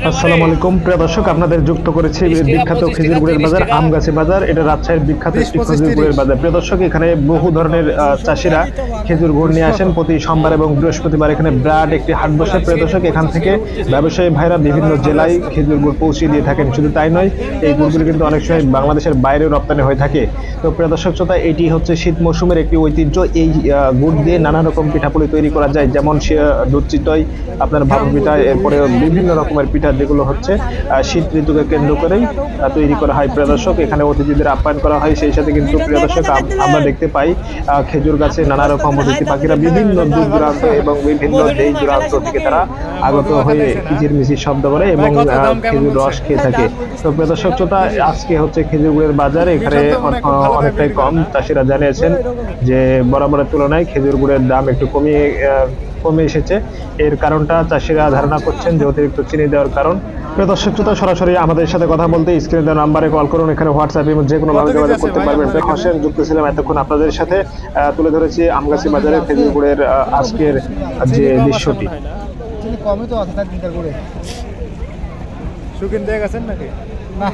আসসালামু আলাইকুম প্রিয় দর্শক, আপনাদের যুক্ত করেছি বিখ্যাত খেজুর গুড়ের বাজার আমগাছি বাজার। এটা রাজশাহীর বিখ্যাত একটি খেজুর গুড়ের বাজার। প্রিয় দর্শক, এখানে বহু ধরনের চাষিরা খেজুর গুড় নিয়ে আসেন প্রতি সোমবার এবং বৃহস্পতিবার। এখানে বিরাট একটি হাট বসে। প্রিয় দর্শক, এখান থেকে ব্যবসায়ী ভাইরা বিভিন্ন জেলায় খেজুর গুড় পৌঁছে দিয়ে থাকেন। শুধু তাই নয়, এই গুড়গুলি কিন্তু অনেক সময় বাংলাদেশের বাইরেও রপ্তানি হয়ে থাকে। তো প্রিয় দর্শক শ্রোতা, এটি হচ্ছে শীত মৌসুমের একটি ঐতিহ্য। এই গুড় দিয়ে নানা রকম পিঠাপুলি তৈরি করা যায়, যেমন দুধ চিতই, আপনার ভাপা পিঠা, এরপরে বিভিন্ন রকমের পিঠা যেগুলো হচ্ছে শীত ঋতুকে কেন্দ্র করেই তৈরি করা হয়। প্রিয় দর্শক, এখানে অতিথিদের আপ্যায়ন করা হয়। সেই সাথে কিন্তু প্রিয় দর্শক, আমরা দেখতে পাই খেজুর গাছে নানা রকম অতিথি পাখিরা বিভিন্ন দূর দূরান্ত এবং বিভিন্ন দেশ দূরান্ত থেকে তারা আগত হয়ে কিচিরমিচির শব্দ করে এবং খেজুর রস খেয়ে থাকে। তো প্রিয় দর্শক শ্রোতা, আজকে হচ্ছে খেজুর গুড়ের বাজার। এখানে অনেকটাই কম। চাষিরা জানিয়েছেন যে বরাবরের তুলনায় খেজুর গুড়ের দাম একটু কমে এসেছে। এর কারণটা চাষিরা ধারণা করছেন যে অতিরিক্ত চিনি দেওয়ার কারণ। প্রিয় দর্শক শ্রোতা, সরাসরি আমাদের সাথে কথা বলতে স্ক্রিনে দেওয়া নাম্বারে কল করুন। এখানে হোয়াটসঅ্যাপে যে কোনো ভাবে যোগাযোগ করতে পারবেন। হোসেন যুক্ত ছিলাম এতক্ষণ আপনাদের সাথে। তুলে ধরেছি আমগাছি বাজারের খেজুর গুড়ের আজকের যে দৃশ্যটি। কমই তো আছে তার দিনকার করে সুকিন দিয়ে গেছেন নাকি না